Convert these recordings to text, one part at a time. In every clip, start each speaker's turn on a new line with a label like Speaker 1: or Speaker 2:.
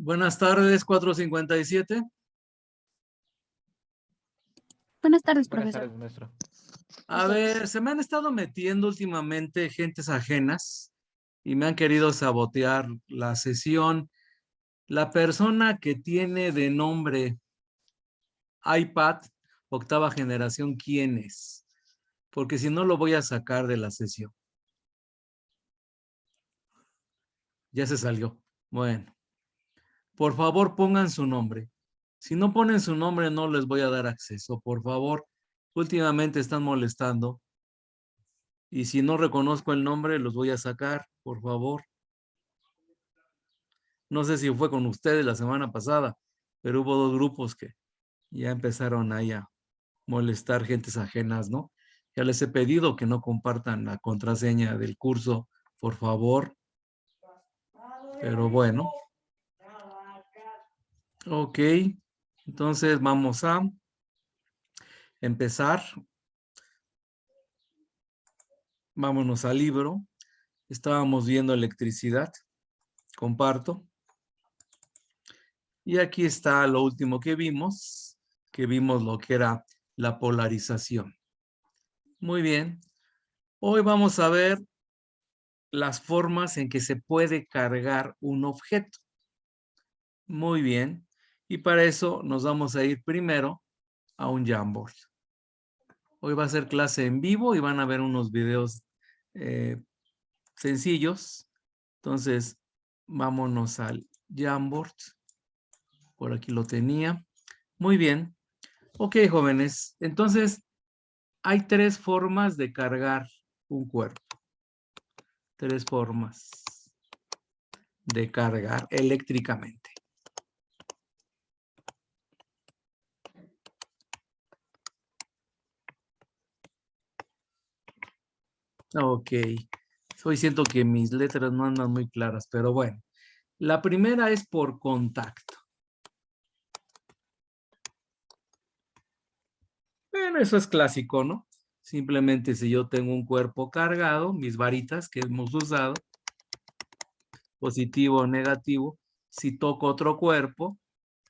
Speaker 1: Buenas tardes, 457.
Speaker 2: Buenas tardes,
Speaker 3: Buenas
Speaker 2: profesor.
Speaker 3: tardes, maestro.
Speaker 1: A ver, se me han estado metiendo últimamente gentes ajenas y me han querido sabotear la sesión. La persona que tiene de nombre iPad, octava generación, ¿quién es? Porque si no lo voy a sacar de la sesión. Ya se salió. Bueno, por favor pongan su nombre. Si no ponen su nombre no les voy a dar acceso. Por favor, últimamente están molestando. Y si no reconozco el nombre, los voy a sacar, por favor. No sé si fue con ustedes la semana pasada, pero hubo dos grupos que ya empezaron ahí a molestar gentes ajenas, ¿no? Ya les he pedido que no compartan la contraseña del curso, por favor. Pero bueno. Ok. Entonces vamos a empezar. Vámonos al libro. Estábamos viendo electricidad. Comparto. Y aquí está lo último que vimos lo que era la polarización. Muy bien. Hoy vamos a ver las formas en que se puede cargar un objeto. Muy bien. Y para eso nos vamos a ir primero a un Jamboard. Hoy va a ser clase en vivo y van a ver unos videos sencillos. Entonces, vámonos al Jamboard. Por aquí lo tenía. Muy bien. Ok, jóvenes. Entonces, hay tres formas de cargar un cuerpo. Tres formas de cargar eléctricamente. Ok. Hoy siento que mis letras no andan muy claras, pero bueno. La primera es por contacto. Bueno, eso es clásico, ¿no? Simplemente si yo tengo un cuerpo cargado, mis varitas que hemos usado, positivo o negativo, si toco otro cuerpo,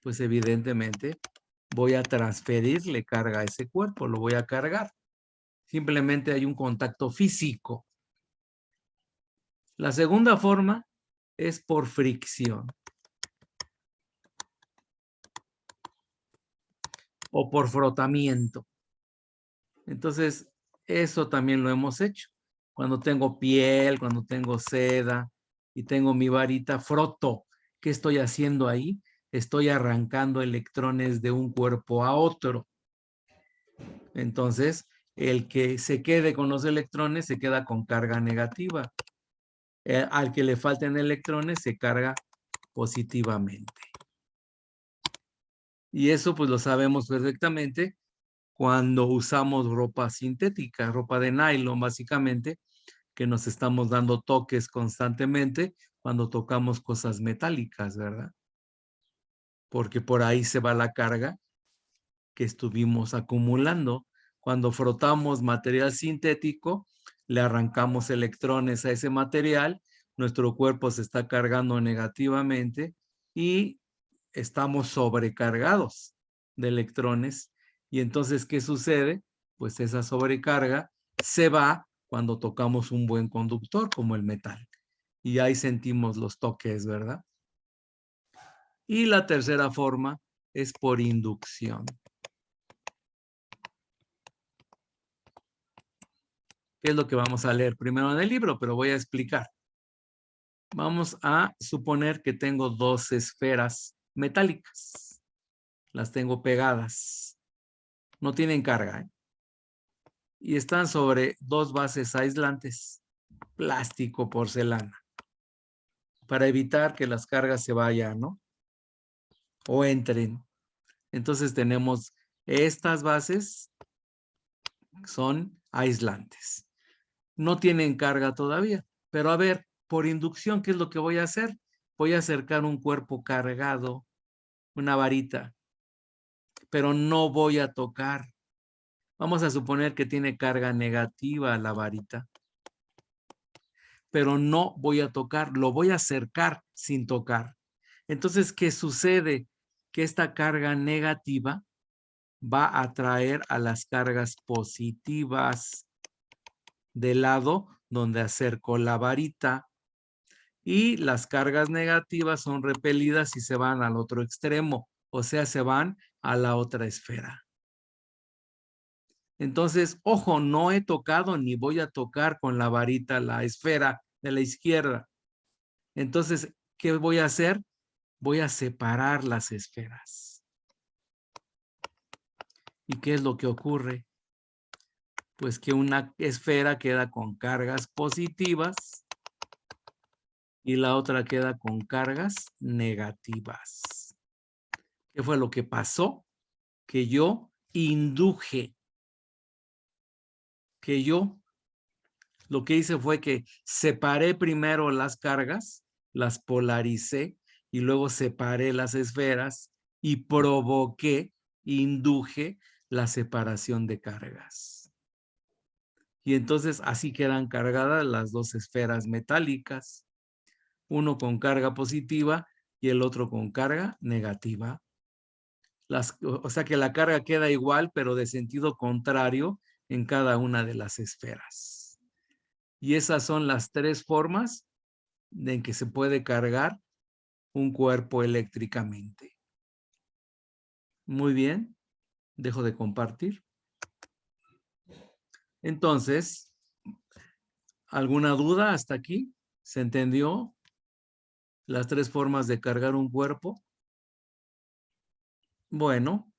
Speaker 1: pues evidentemente voy a transferirle carga a ese cuerpo, lo voy a cargar. Simplemente hay un contacto físico. La segunda forma es por fricción o por frotamiento. Entonces, eso también lo hemos hecho. Cuando tengo piel, cuando tengo seda y tengo mi varita, froto. ¿Qué estoy haciendo ahí? Estoy arrancando electrones de un cuerpo a otro. Entonces, el que se quede con los electrones se queda con carga negativa. Al que le falten electrones se carga positivamente. Y eso pues lo sabemos perfectamente cuando usamos ropa sintética, ropa de nylon básicamente, que nos estamos dando toques constantemente cuando tocamos cosas metálicas, ¿verdad? Porque por ahí se va la carga que estuvimos acumulando. Cuando frotamos material sintético, le arrancamos electrones a ese material, nuestro cuerpo se está cargando negativamente y estamos sobrecargados de electrones. Y entonces, ¿qué sucede? Pues esa sobrecarga se va cuando tocamos un buen conductor como el metal. Y ahí sentimos los toques, ¿verdad? Y la tercera forma es por inducción. ¿Qué es lo que vamos a leer primero en el libro? Pero voy a explicar. Vamos a suponer que tengo dos esferas metálicas. Las tengo pegadas. No tienen carga, ¿eh? Y están sobre dos bases aislantes, plástico, porcelana, para evitar que las cargas se vayan, ¿no? O entren. Entonces tenemos estas bases, son aislantes. No tienen carga todavía, pero a ver, por inducción, ¿qué es lo que voy a hacer? Voy a acercar un cuerpo cargado, una varita, pero no voy a tocar. Vamos a suponer que tiene carga negativa la varita, pero no voy a tocar, lo voy a acercar sin tocar. Entonces, ¿qué sucede? Que esta carga negativa va a atraer a las cargas positivas del lado donde acerco la varita. Y las cargas negativas son repelidas y se van al otro extremo, o sea, se van a la otra esfera. Entonces, ojo, no he tocado ni voy a tocar con la varita la esfera de la izquierda. Entonces, ¿qué voy a hacer? Voy a separar las esferas. ¿Y qué es lo que ocurre? Pues que una esfera queda con cargas positivas y la otra queda con cargas negativas. ¿Qué fue lo que pasó? Que yo induje, lo que hice fue que separé primero las cargas, las polaricé y luego separé las esferas y provoqué, induje la separación de cargas. Y entonces así quedan cargadas las dos esferas metálicas, uno con carga positiva y el otro con carga negativa. O sea que la carga queda igual, pero de sentido contrario en cada una de las esferas. Y esas son las tres formas en que se puede cargar un cuerpo eléctricamente. Muy bien, dejo de compartir. Entonces, ¿alguna duda hasta aquí? ¿Se entendió las tres formas de cargar un cuerpo? Bueno,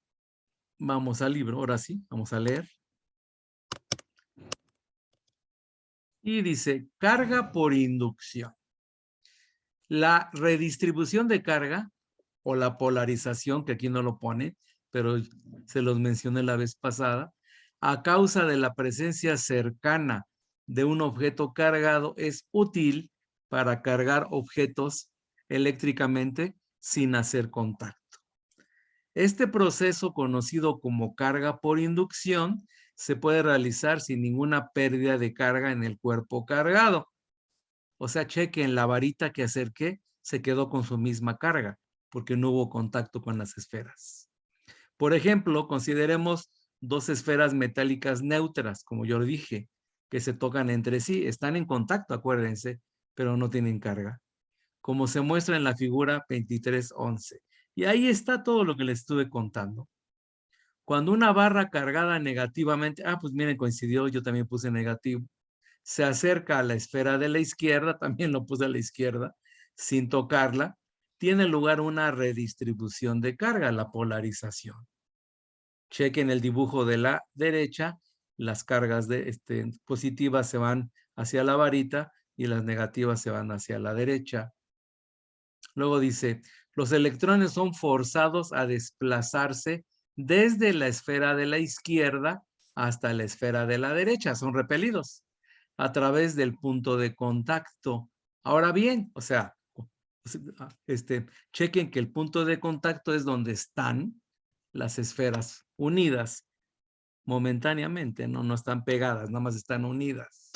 Speaker 1: vamos al libro, ahora sí, vamos a leer. Y dice, carga por inducción. La redistribución de carga o la polarización, que aquí no lo pone, pero se los mencioné la vez pasada, a causa de la presencia cercana de un objeto cargado, es útil para cargar objetos eléctricamente sin hacer contacto. Este proceso, conocido como carga por inducción, se puede realizar sin ninguna pérdida de carga en el cuerpo cargado. O sea, chequen, la varita que acerqué se quedó con su misma carga porque no hubo contacto con las esferas. Por ejemplo, consideremos dos esferas metálicas neutras, como yo dije, que se tocan entre sí. Están en contacto, acuérdense, pero no tienen carga, como se muestra en la figura 23.11. Y ahí está todo lo que les estuve contando. Cuando una barra cargada negativamente, pues miren, coincidió, yo también puse negativo, se acerca a la esfera de la izquierda, también lo puse a la izquierda, sin tocarla, tiene lugar una redistribución de carga, la polarización. Chequen el dibujo de la derecha, las cargas positivas se van hacia la varita y las negativas se van hacia la derecha. Luego dice, los electrones son forzados a desplazarse desde la esfera de la izquierda hasta la esfera de la derecha, son repelidos a través del punto de contacto. Ahora bien, o sea, chequen que el punto de contacto es donde están las esferas unidas momentáneamente, no están pegadas, nada más están unidas.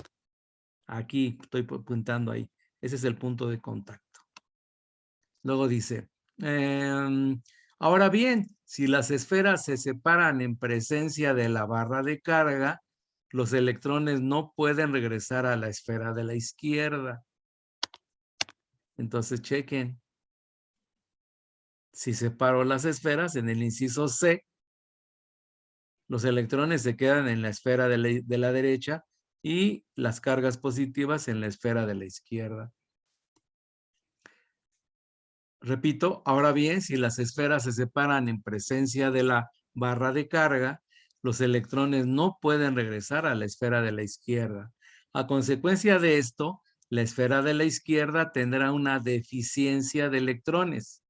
Speaker 1: Aquí estoy apuntando ahí. Ese es el punto de contacto. Luego dice, ahora bien, si las esferas se separan en presencia de la barra de carga, los electrones no pueden regresar a la esfera de la izquierda. Entonces chequen. Si separo las esferas en el inciso C, los electrones se quedan en la esfera de la derecha y las cargas positivas en la esfera de la izquierda. Repito, ahora bien, si las esferas se separan en presencia de la barra de carga, los electrones no pueden regresar a la esfera de la izquierda. A consecuencia de esto, la esfera de la izquierda tendrá una deficiencia de electrones,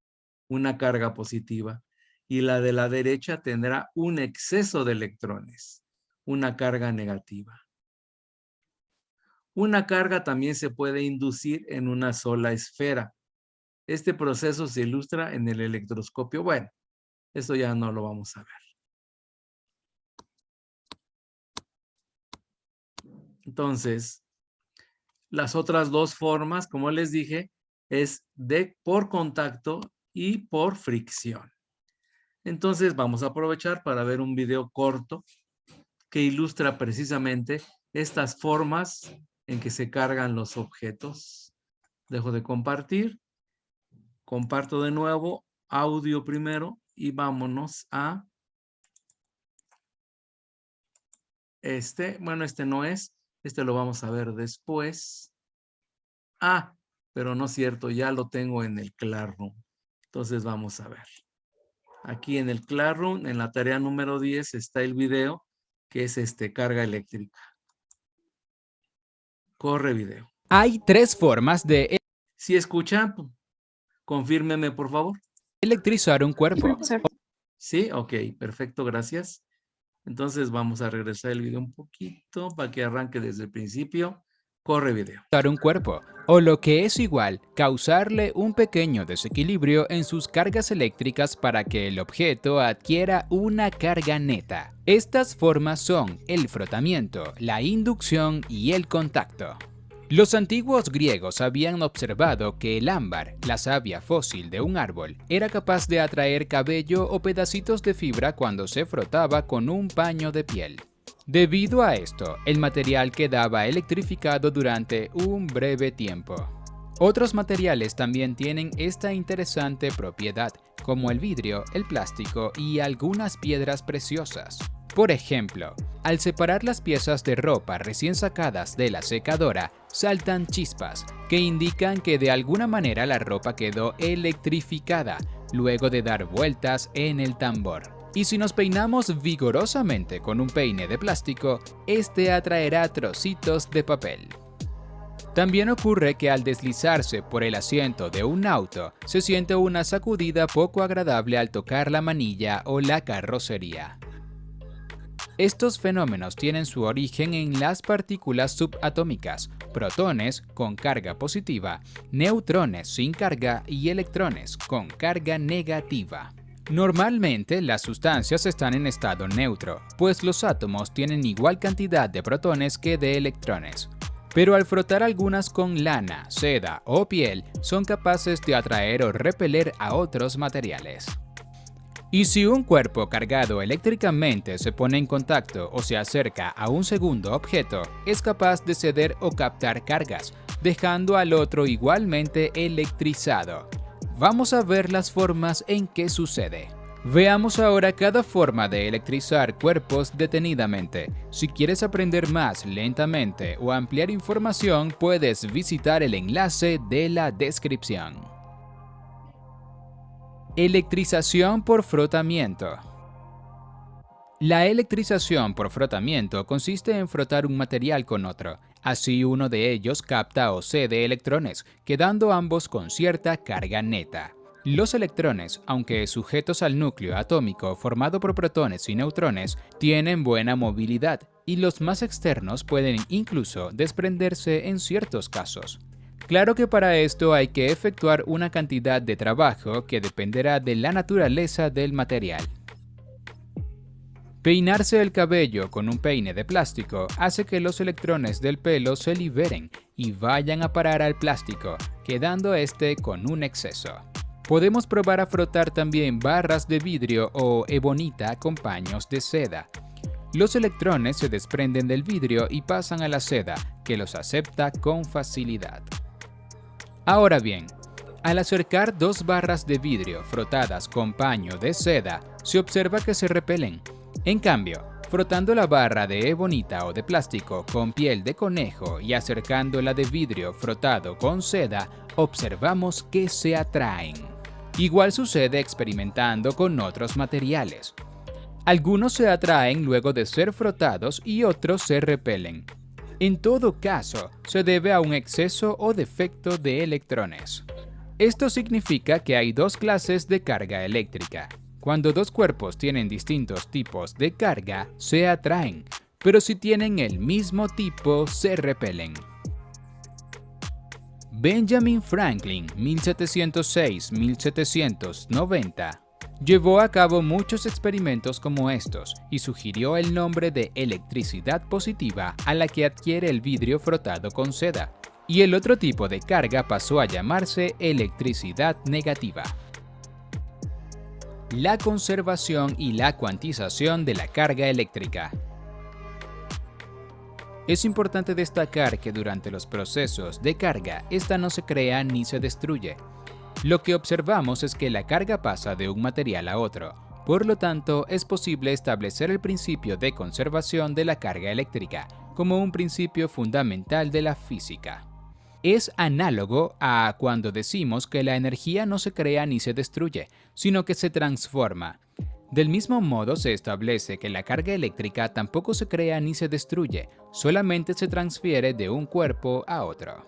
Speaker 1: una carga positiva, y la de la derecha tendrá un exceso de electrones, una carga negativa. Una carga también se puede inducir en una sola esfera. Este proceso se ilustra en el electroscopio. Bueno, esto ya no lo vamos a ver. Entonces, las otras dos formas, como les dije, es por contacto y por fricción. Entonces vamos a aprovechar para ver un video corto que ilustra precisamente estas formas en que se cargan los objetos. Dejo de compartir, comparto de nuevo, audio primero y vámonos a bueno, este no es, este lo vamos a ver después. Ah, pero no es cierto, ya lo tengo en el Classroom. Entonces vamos a ver. Aquí en el Classroom, en la tarea número 10, está el video, que es carga eléctrica. Corre video.
Speaker 3: Hay 3 formas de
Speaker 1: Si escuchan, confírmeme, por favor.
Speaker 3: electrizar un cuerpo.
Speaker 2: Profesor.
Speaker 1: Sí, ok, perfecto, gracias. Entonces vamos a regresar el video un poquito para que arranque desde el principio. Corre video.
Speaker 3: Un cuerpo, o lo que es igual, causarle un pequeño desequilibrio en sus cargas eléctricas para que el objeto adquiera una carga neta. Estas formas son el frotamiento, la inducción y el contacto. Los antiguos griegos habían observado que el ámbar, la savia fósil de un árbol, era capaz de atraer cabello o pedacitos de fibra cuando se frotaba con un paño de piel. Debido a esto, el material quedaba electrificado durante un breve tiempo. Otros materiales también tienen esta interesante propiedad, como el vidrio, el plástico y algunas piedras preciosas. Por ejemplo, al separar las piezas de ropa recién sacadas de la secadora, saltan chispas que indican que de alguna manera la ropa quedó electrificada luego de dar vueltas en el tambor. Y si nos peinamos vigorosamente con un peine de plástico, este atraerá trocitos de papel. También ocurre que al deslizarse por el asiento de un auto, se siente una sacudida poco agradable al tocar la manilla o la carrocería. Estos fenómenos tienen su origen en las partículas subatómicas, protones con carga positiva, neutrones sin carga y electrones con carga negativa. Normalmente las sustancias están en estado neutro, pues los átomos tienen igual cantidad de protones que de electrones. Pero al frotar algunas con lana, seda o piel, son capaces de atraer o repeler a otros materiales. Y si un cuerpo cargado eléctricamente se pone en contacto o se acerca a un segundo objeto, es capaz de ceder o captar cargas, dejando al otro igualmente electrizado. Vamos a ver las formas en que sucede. Veamos ahora cada forma de electrizar cuerpos detenidamente. Si quieres aprender más lentamente o ampliar información, puedes visitar el enlace de la descripción. Electrización por frotamiento. La electrización por frotamiento consiste en frotar un material con otro. Así uno de ellos capta o cede electrones, quedando ambos con cierta carga neta. Los electrones, aunque sujetos al núcleo atómico formado por protones y neutrones, tienen buena movilidad y los más externos pueden incluso desprenderse en ciertos casos. Claro que para esto hay que efectuar una cantidad de trabajo que dependerá de la naturaleza del material. Peinarse el cabello con un peine de plástico hace que los electrones del pelo se liberen y vayan a parar al plástico, quedando este con un exceso. Podemos probar a frotar también barras de vidrio o ebonita con paños de seda. Los electrones se desprenden del vidrio y pasan a la seda, que los acepta con facilidad. Ahora bien, al acercar dos barras de vidrio frotadas con paño de seda, se observa que se repelen. En cambio, frotando la barra de ebonita o de plástico con piel de conejo y acercándola de vidrio frotado con seda, observamos que se atraen. Igual sucede experimentando con otros materiales. Algunos se atraen luego de ser frotados y otros se repelen. En todo caso, se debe a un exceso o defecto de electrones. Esto significa que hay dos clases de carga eléctrica. Cuando dos cuerpos tienen distintos tipos de carga, se atraen, pero si tienen el mismo tipo, se repelen. Benjamin Franklin, 1706-1790, llevó a cabo muchos experimentos como estos y sugirió el nombre de electricidad positiva a la que adquiere el vidrio frotado con seda. y el otro tipo de carga pasó a llamarse electricidad negativa. La conservación y la cuantización de la carga eléctrica. Es importante destacar que durante los procesos de carga, esta no se crea ni se destruye. Lo que observamos es que la carga pasa de un material a otro. Por lo tanto, es posible establecer el principio de conservación de la carga eléctrica como un principio fundamental de la física. Es análogo a cuando decimos que la energía no se crea ni se destruye, sino que se transforma. Del mismo modo se establece que la carga eléctrica tampoco se crea ni se destruye, solamente se transfiere de un cuerpo a otro.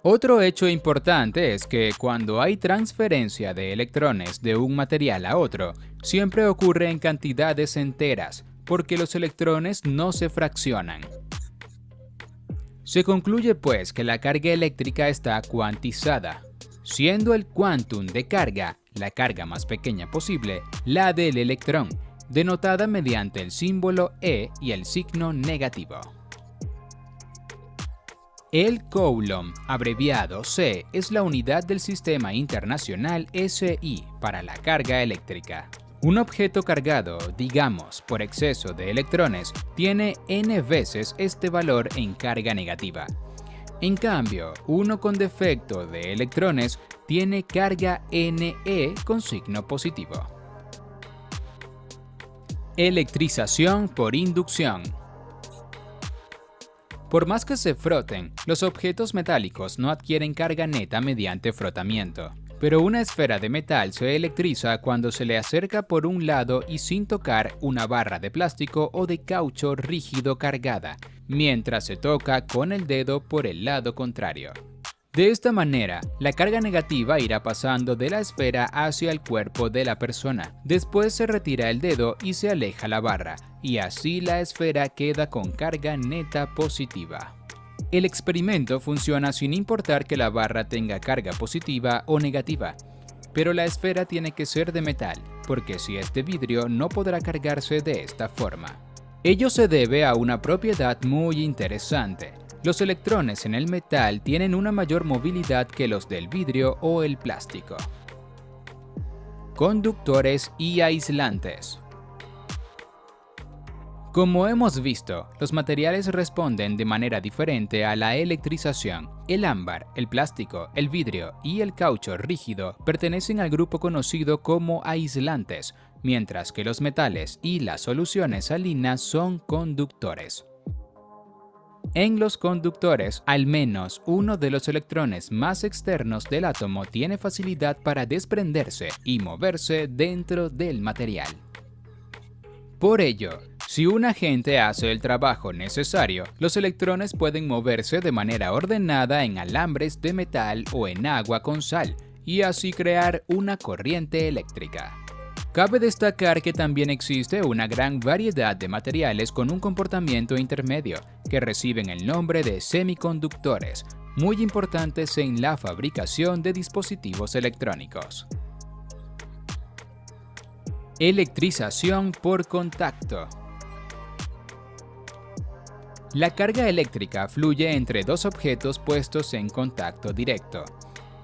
Speaker 3: Otro hecho importante es que cuando hay transferencia de electrones de un material a otro, siempre ocurre en cantidades enteras, porque los electrones no se fraccionan. Se concluye pues que la carga eléctrica está cuantizada, siendo el quantum de carga, la carga más pequeña posible, la del electrón, denotada mediante el símbolo E y el signo negativo. El Coulomb, abreviado C, es la unidad del Sistema Internacional SI para la carga eléctrica. Un objeto cargado, digamos, por exceso de electrones, tiene n veces este valor en carga negativa. En cambio, uno con defecto de electrones tiene carga Ne con signo positivo. Electrización por inducción. Por más que se froten, los objetos metálicos no adquieren carga neta mediante frotamiento. Pero una esfera de metal se electriza cuando se le acerca por un lado y sin tocar una barra de plástico o de caucho rígido cargada, mientras se toca con el dedo por el lado contrario. De esta manera, la carga negativa irá pasando de la esfera hacia el cuerpo de la persona. Después se retira el dedo y se aleja la barra, y así la esfera queda con carga neta positiva. El experimento funciona sin importar que la barra tenga carga positiva o negativa, pero la esfera tiene que ser de metal, porque si es de vidrio no podrá cargarse de esta forma. Ello se debe a una propiedad muy interesante. Los electrones en el metal tienen una mayor movilidad que los del vidrio o el plástico. Conductores y aislantes. Como hemos visto, los materiales responden de manera diferente a la electrización. El ámbar, el plástico, el vidrio y el caucho rígido pertenecen al grupo conocido como aislantes, mientras que los metales y las soluciones salinas son conductores. En los conductores, al menos uno de los electrones más externos del átomo tiene facilidad para desprenderse y moverse dentro del material. Por ello, si un agente hace el trabajo necesario, los electrones pueden moverse de manera ordenada en alambres de metal o en agua con sal, y así crear una corriente eléctrica. Cabe destacar que también existe una gran variedad de materiales con un comportamiento intermedio, que reciben el nombre de semiconductores, muy importantes en la fabricación de dispositivos electrónicos. Electrización por contacto. La carga eléctrica fluye entre dos objetos puestos en contacto directo.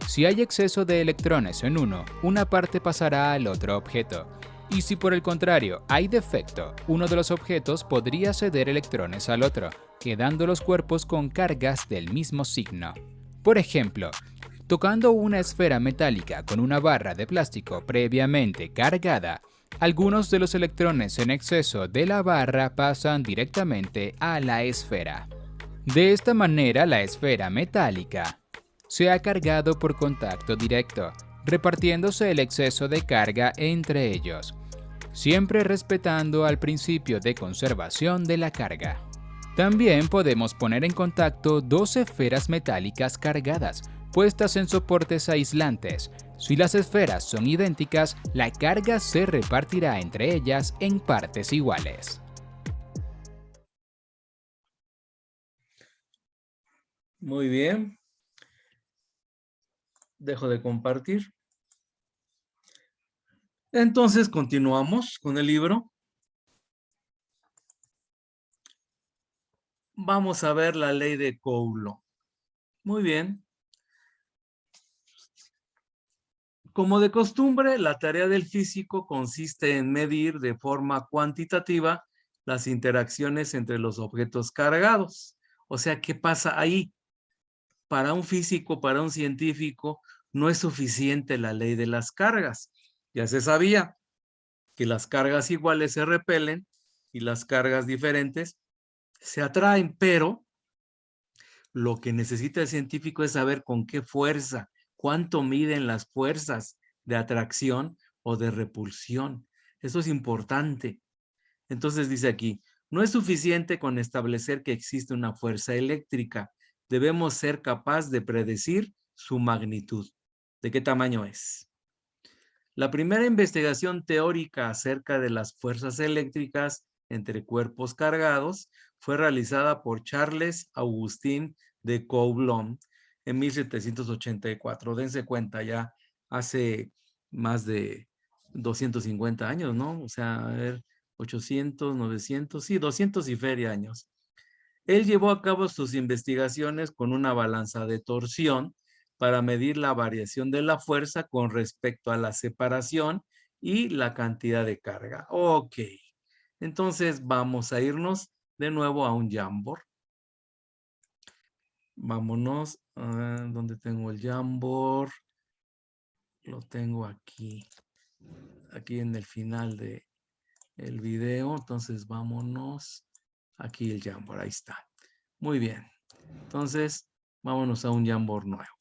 Speaker 3: Si hay exceso de electrones en uno, una parte pasará al otro objeto. Y si por el contrario hay defecto, uno de los objetos podría ceder electrones al otro, quedando los cuerpos con cargas del mismo signo. Por ejemplo, tocando una esfera metálica con una barra de plástico previamente cargada, algunos de los electrones en exceso de la barra pasan directamente a la esfera. De esta manera, la esfera metálica se ha cargado por contacto directo, repartiéndose el exceso de carga entre ellos, siempre respetando al principio de conservación de la carga. También podemos poner en contacto dos esferas metálicas cargadas, puestas en soportes aislantes. Si las esferas son idénticas, la carga se repartirá entre ellas en partes iguales.
Speaker 1: Muy bien. Dejo de compartir. Entonces continuamos con el libro. Vamos a ver la ley de Coulomb. Muy bien. Como de costumbre, la tarea del físico consiste en medir de forma cuantitativa las interacciones entre los objetos cargados. O sea, ¿qué pasa ahí? Para un físico, para un científico, no es suficiente la ley de las cargas. Ya se sabía que las cargas iguales se repelen y las cargas diferentes se atraen, pero lo que necesita el científico es saber con qué fuerza, cuánto miden las fuerzas de atracción o de repulsión. Eso es importante. Entonces dice aquí, no es suficiente con establecer que existe una fuerza eléctrica. Debemos ser capaz de predecir su magnitud. ¿De qué tamaño es? La primera investigación teórica acerca de las fuerzas eléctricas entre cuerpos cargados fue realizada por Charles Augustin de Coulomb en 1784. Dense cuenta, ya hace más de 250 años, ¿no? O sea, a ver, 800, 900, sí, 200 y feria años. Él llevó a cabo sus investigaciones con una balanza de torsión para medir la variación de la fuerza con respecto a la separación y la cantidad de carga. Ok, entonces vamos a irnos de nuevo a un Jamboard. Vámonos, ¿dónde tengo el Jamboard? Lo tengo aquí en el final de el video. Entonces vámonos aquí el Jamboard, ahí está. Muy bien, entonces vámonos a un Jamboard nuevo.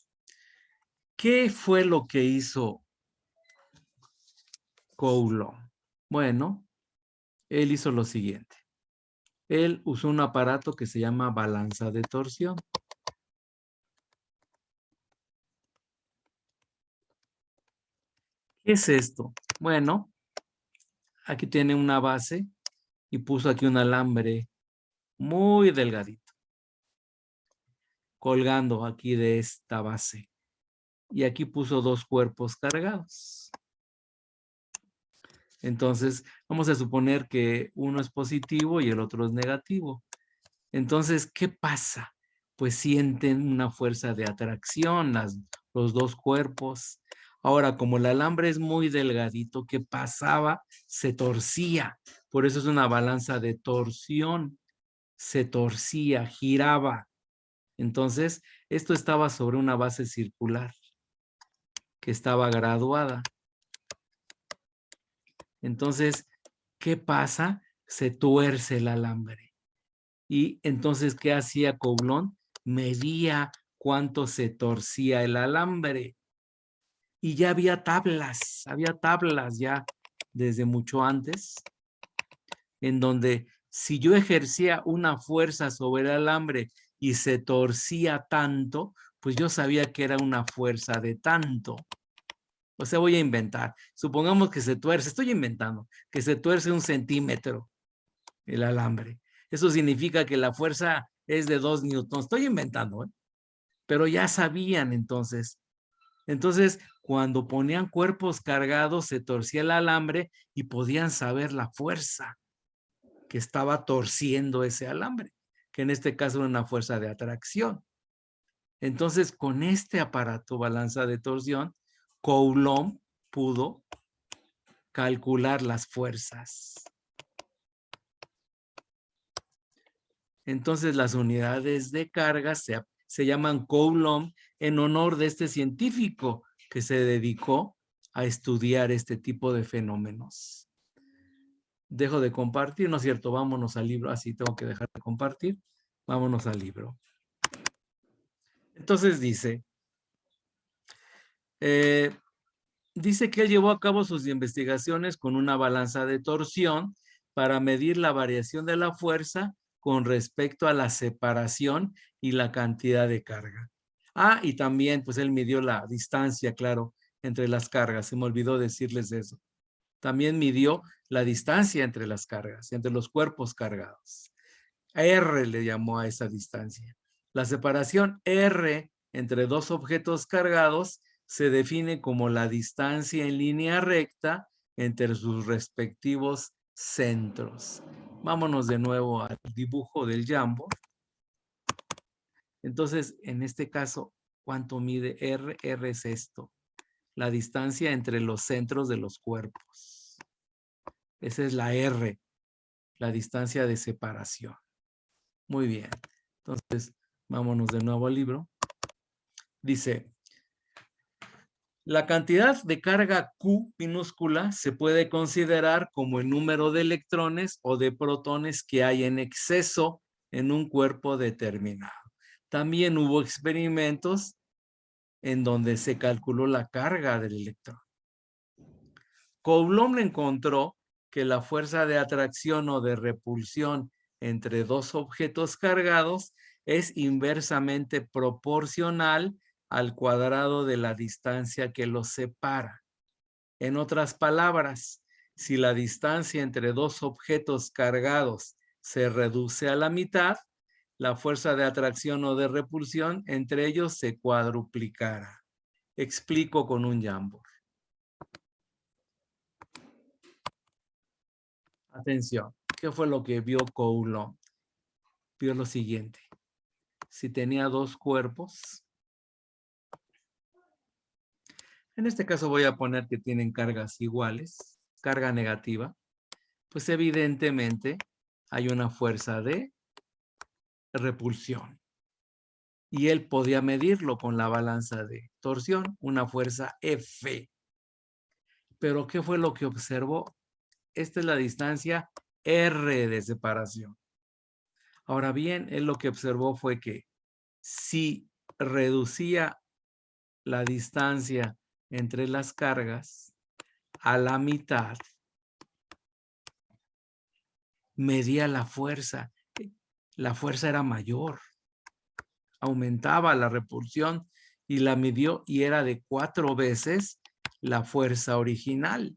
Speaker 1: ¿Qué fue lo que hizo Coulomb? Bueno, él hizo lo siguiente. Él usó un aparato que se llama balanza de torsión. ¿Qué es esto? Bueno, aquí tiene una base y puso aquí un alambre muy delgadito, colgando aquí de esta base. Y aquí puso dos cuerpos cargados. Entonces, vamos a suponer que uno es positivo y el otro es negativo. Entonces, ¿qué pasa? Pues sienten una fuerza de atracción los dos cuerpos. Ahora, como el alambre es muy delgadito, ¿qué pasaba? Se torcía. Por eso es una balanza de torsión. Se torcía, giraba. Entonces, esto estaba sobre una base circular que estaba graduada. Entonces, ¿qué pasa? Se tuerce el alambre. Y entonces, ¿qué hacía Coulomb? Medía cuánto se torcía el alambre. Y ya había tablas ya desde mucho antes, en donde si yo ejercía una fuerza sobre el alambre y se torcía tanto, pues yo sabía que era una fuerza de tanto. O sea, voy a inventar. Supongamos que se tuerce, estoy inventando, que se tuerce 1 centímetro el alambre. Eso significa que la fuerza es de 2 newtons. Estoy inventando, ¿eh? Pero ya sabían entonces. Entonces, cuando ponían cuerpos cargados, se torcía el alambre y podían saber la fuerza que estaba torciendo ese alambre, que en este caso era una fuerza de atracción. Entonces, con este aparato balanza de torsión, Coulomb pudo calcular las fuerzas. Entonces, las unidades de carga se llaman Coulomb en honor de este científico que se dedicó a estudiar este tipo de fenómenos. Dejo de compartir, ¿no es cierto? Vámonos al libro. Así tengo que dejar de compartir. Vámonos al libro. Entonces dice, dice que él llevó a cabo sus investigaciones con una balanza de torsión para medir la variación de la fuerza con respecto a la separación y la cantidad de carga. Ah, y también pues él midió la distancia, claro, entre las cargas. Se me olvidó decirles eso. También midió la distancia entre las cargas, entre los cuerpos cargados. R le llamó a esa distancia. La separación R entre dos objetos cargados se define como la distancia en línea recta entre sus respectivos centros. Vámonos de nuevo al dibujo del Jamboard. Entonces, en este caso, ¿cuánto mide R? R es esto, la distancia entre los centros de los cuerpos. Esa es la R, la distancia de separación. Muy bien. Entonces, vámonos de nuevo al libro. Dice, la cantidad de carga Q minúscula se puede considerar como el número de electrones o de protones que hay en exceso en un cuerpo determinado. También hubo experimentos en donde se calculó la carga del electrón. Coulomb encontró que la fuerza de atracción o de repulsión entre dos objetos cargados es inversamente proporcional al cuadrado de la distancia que los separa. En otras palabras, si la distancia entre dos objetos cargados se reduce a la mitad, la fuerza de atracción o de repulsión entre ellos se cuadruplicará. Explico con un Jamboard. Atención, ¿qué fue lo que vio Coulomb? Vio lo siguiente. Si tenía dos cuerpos, en este caso voy a poner que tienen cargas iguales, carga negativa, pues evidentemente hay una fuerza de repulsión. Y él podía medirlo con la balanza de torsión, una fuerza F. Pero ¿qué fue lo que observó? Esta es la distancia R de separación. Ahora bien, él lo que observó fue que si reducía la distancia entre las cargas a la mitad, medía la fuerza. La fuerza era mayor. Aumentaba la repulsión y la midió y era de 4 veces la fuerza original.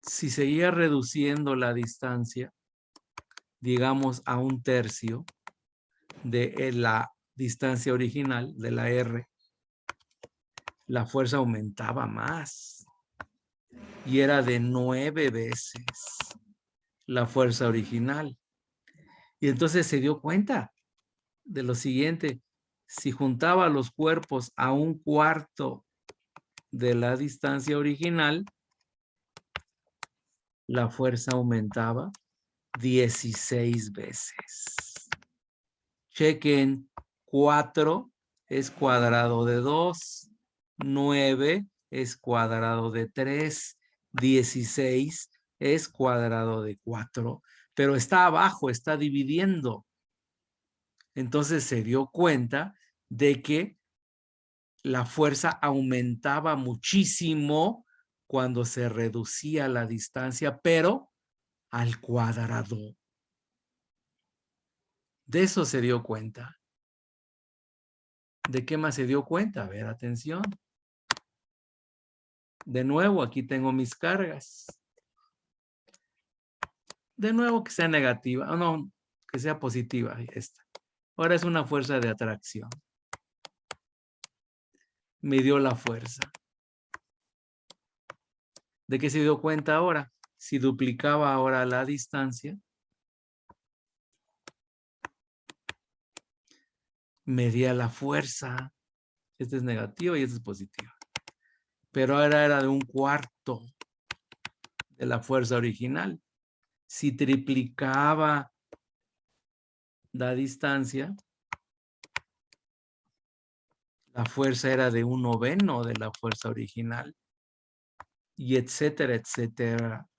Speaker 1: Si seguía reduciendo la distancia, digamos a 1/3 de la distancia original de la R, la fuerza aumentaba más y era de 9 veces la fuerza original. Y entonces se dio cuenta de lo siguiente: si juntaba los cuerpos a 1/4 de la distancia original, la fuerza aumentaba 16 veces. Chequen, 4 es cuadrado de 2, 9 es cuadrado de 3, 16 es cuadrado de 4, pero está abajo, está dividiendo. Entonces se dio cuenta de que la fuerza aumentaba muchísimo cuando se reducía la distancia, pero al cuadrado. De eso se dio cuenta. ¿De qué más se dio cuenta? A ver, atención. De nuevo, aquí tengo mis cargas. De nuevo que sea negativa, o no, que sea positiva esta. Ahora es una fuerza de atracción. Midió la fuerza. ¿De qué se dio cuenta ahora? Si duplicaba ahora la distancia, medía la fuerza. Esta es negativa y esta es positiva. Pero ahora era de 1/4 de la fuerza original. Si triplicaba la distancia, la fuerza era de 1/9 de la fuerza original. Y etcétera, etcétera.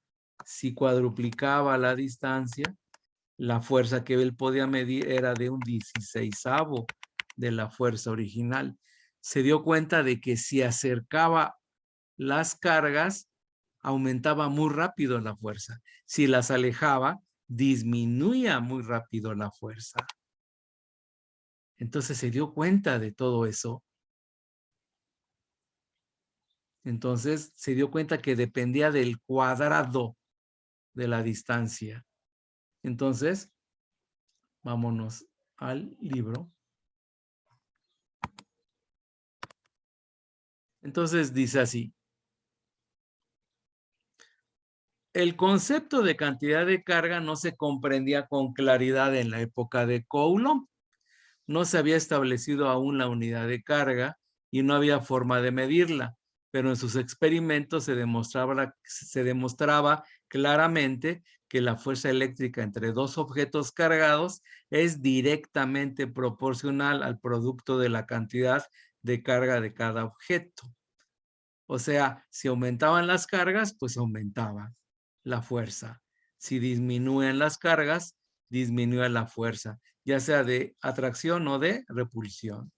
Speaker 1: Si cuadruplicaba la distancia, la fuerza que él podía medir era de 1/16 de la fuerza original. Se dio cuenta de que si acercaba las cargas, aumentaba muy rápido la fuerza. Si las alejaba, disminuía muy rápido la fuerza. Entonces se dio cuenta de todo eso. Entonces se dio cuenta que dependía del cuadrado de la distancia. Entonces, vámonos al libro. Entonces dice así: el concepto de cantidad de carga no se comprendía con claridad en la época de Coulomb. No se había establecido aún la unidad de carga y no había forma de medirla, pero en sus experimentos se demostraba claramente que la fuerza eléctrica entre dos objetos cargados es directamente proporcional al producto de la cantidad de carga de cada objeto. O sea, si aumentaban las cargas, pues aumentaba la fuerza. Si disminuyen las cargas, disminuye la fuerza, ya sea de atracción o de repulsión.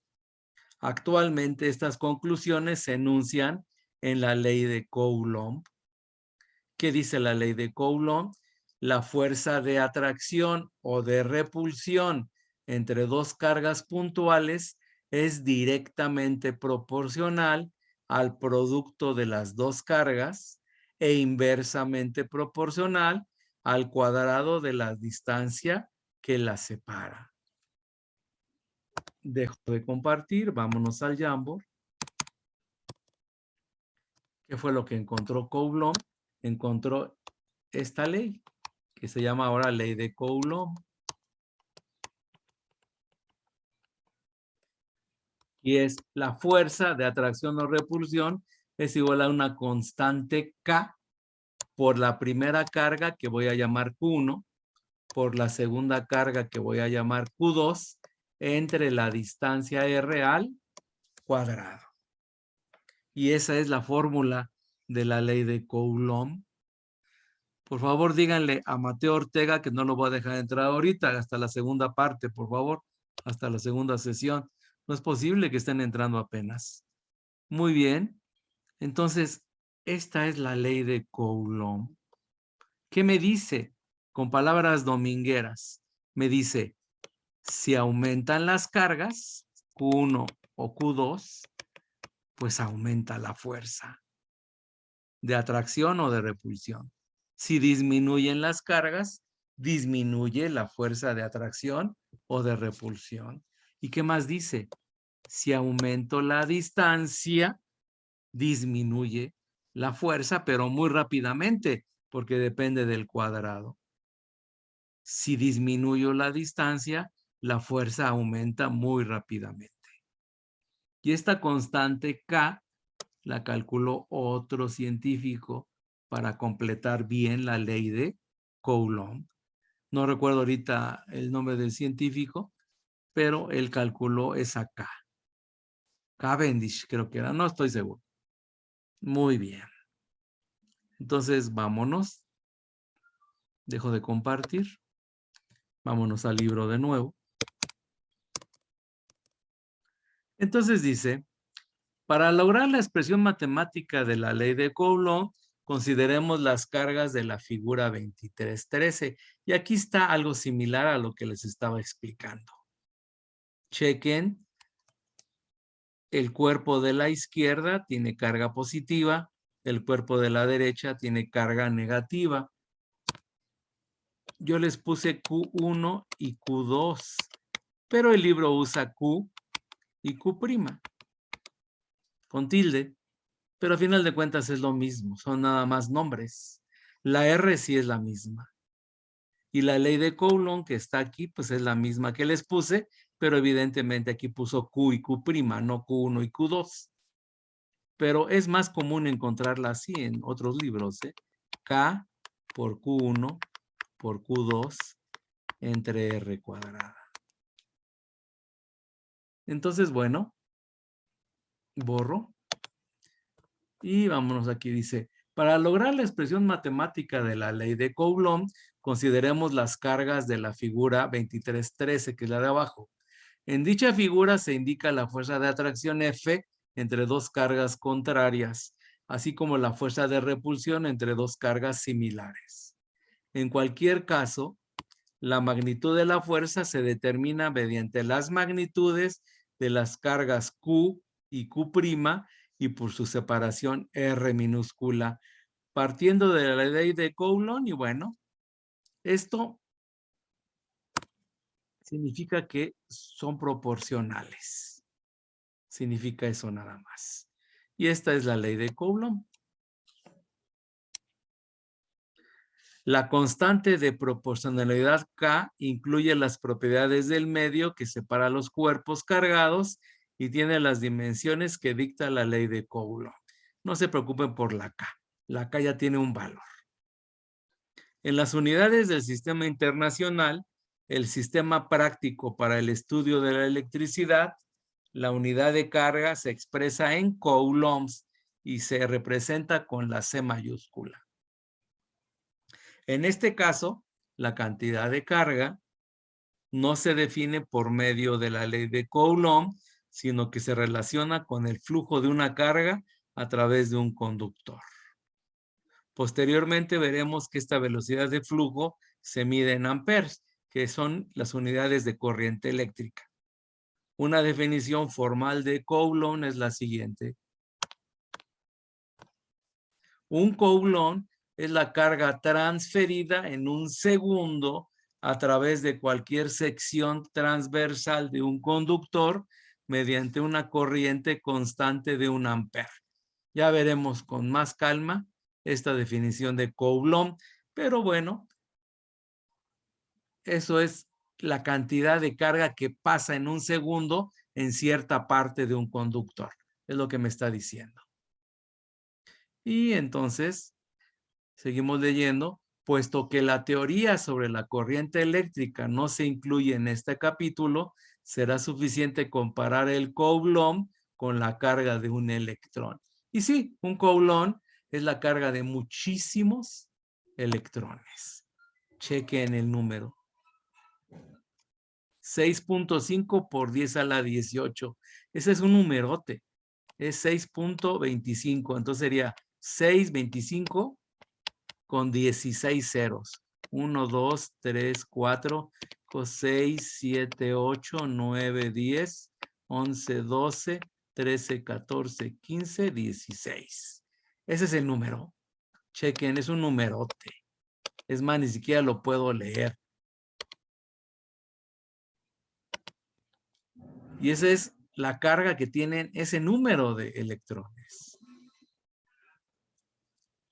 Speaker 1: Actualmente estas conclusiones se enuncian en la ley de Coulomb. ¿Qué dice la ley de Coulomb? La fuerza de atracción o de repulsión entre dos cargas puntuales es directamente proporcional al producto de las dos cargas e inversamente proporcional al cuadrado de la distancia que las separa. Dejo de compartir, vámonos al Jamboard. ¿Qué fue lo que encontró Coulomb? Encontró esta ley, que se llama ahora ley de Coulomb. Y es la fuerza de atracción o repulsión es igual a una constante K por la primera carga que voy a llamar Q1, por la segunda carga que voy a llamar Q2, entre la distancia R al cuadrado. Y esa es la fórmula de la ley de Coulomb. Por favor, díganle a Mateo Ortega que no lo voy a dejar entrar ahorita, hasta la segunda parte, por favor, hasta la segunda sesión. No es posible que estén entrando apenas. Muy bien. Entonces, esta es la ley de Coulomb. ¿Qué me dice? Con palabras domingueras. Me dice, si aumentan las cargas, Q1 o Q2, pues aumenta la fuerza de atracción o de repulsión. Si disminuyen las cargas, disminuye la fuerza de atracción o de repulsión. ¿Y qué más dice? Si aumento la distancia, disminuye la fuerza, pero muy rápidamente, porque depende del cuadrado. Si disminuyo la distancia, la fuerza aumenta muy rápidamente. Y esta constante K la calculó otro científico para completar bien la ley de Coulomb. No recuerdo ahorita el nombre del científico, pero él calculó esa K. Cavendish creo que era, no estoy seguro. Muy bien. Entonces, vámonos. Dejo de compartir. Vámonos al libro de nuevo. Entonces dice, para lograr la expresión matemática de la ley de Coulomb, consideremos las cargas de la figura 2313. Y aquí está algo similar a lo que les estaba explicando. Chequen, el cuerpo de la izquierda tiene carga positiva, el cuerpo de la derecha tiene carga negativa. Yo les puse Q1 y Q2, pero el libro usa Q y Q' con tilde. Pero a final de cuentas es lo mismo, son nada más nombres. La R sí es la misma. Y la ley de Coulomb que está aquí, pues es la misma que les puse, pero evidentemente aquí puso Q y Q', no Q1 y Q2. Pero es más común encontrarla así en otros libros, ¿eh? K por Q1 por Q2 entre R cuadrada. Entonces, bueno, borro. Y vámonos aquí, dice, para lograr la expresión matemática de la ley de Coulomb, consideremos las cargas de la figura 2313, que es la de abajo. En dicha figura se indica la fuerza de atracción F entre dos cargas contrarias, así como la fuerza de repulsión entre dos cargas similares. En cualquier caso, la magnitud de la fuerza se determina mediante las magnitudes de las cargas Q y Q' y por su separación R minúscula, partiendo de la ley de Coulomb. Y bueno, esto significa que son proporcionales. Significa eso nada más. Y esta es la ley de Coulomb. La constante de proporcionalidad K incluye las propiedades del medio que separa los cuerpos cargados y tiene las dimensiones que dicta la ley de Coulomb. No se preocupen por la K. La K ya tiene un valor. En las unidades del sistema internacional, el sistema práctico para el estudio de la electricidad, la unidad de carga se expresa en coulombs y se representa con la C mayúscula. En este caso, la cantidad de carga no se define por medio de la ley de Coulomb, sino que se relaciona con el flujo de una carga a través de un conductor. Posteriormente veremos que esta velocidad de flujo se mide en amperes, que son las unidades de corriente eléctrica. Una definición formal de Coulomb es la siguiente. Un Coulomb es la carga transferida en un segundo a través de cualquier sección transversal de un conductor mediante una corriente constante de 1 ampere. Ya veremos con más calma esta definición de Coulomb, pero bueno, eso es la cantidad de carga que pasa en un segundo en cierta parte de un conductor. Es lo que me está diciendo. Y entonces, seguimos leyendo. Puesto que la teoría sobre la corriente eléctrica no se incluye en este capítulo, será suficiente comparar el Coulomb con la carga de un electrón. Y sí, un Coulomb es la carga de muchísimos electrones. Chequen el número. 6.5 por 10 a la 18. Ese es un numerote. Es 6.25. Entonces sería 625 con 16 ceros. 1, 2, 3, 4, 6, 7, 8, 9, 10, 11, 12, 13, 14, 15, 16. Ese es el número. Chequen, es un numerote. Es más, ni siquiera lo puedo leer. Y esa es la carga que tienen ese número de electrones.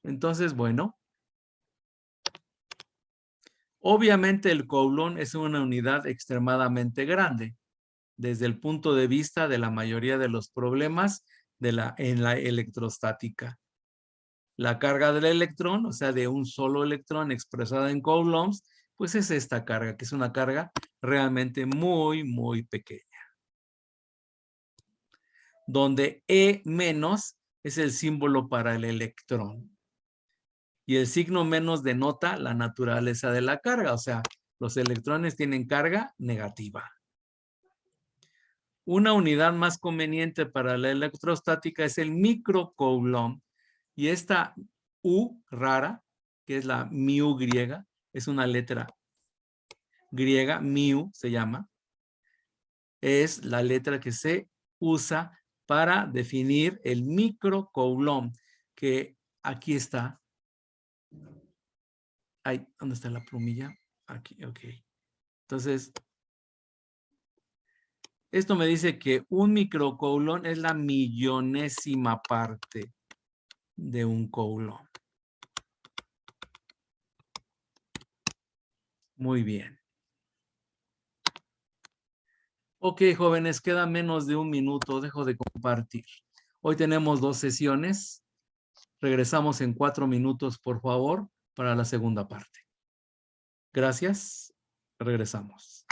Speaker 1: Entonces, bueno. Obviamente el Coulomb es una unidad extremadamente grande desde el punto de vista de la mayoría de los problemas en la electrostática. La carga del electrón, o sea, de un solo electrón expresada en coulombs, pues es esta carga, que es una carga realmente muy, muy pequeña. Donde E- es el símbolo para el electrón. Y el signo menos denota la naturaleza de la carga, o sea, los electrones tienen carga negativa. Una unidad más conveniente para la electrostática es el microcoulomb. Y esta U rara, que es la mu griega, es una letra griega, mu se llama, es la letra que se usa para definir el microcoulomb, que aquí está. Ay, ¿dónde está la plumilla? Aquí, ok. Entonces, esto me dice que un microcoulomb es la millonésima parte de un coulomb. Muy bien. Ok, jóvenes, queda menos de un minuto. Dejo de compartir. Hoy tenemos 2 sesiones. Regresamos en 4 minutos, por favor, para la segunda parte. Gracias. Regresamos.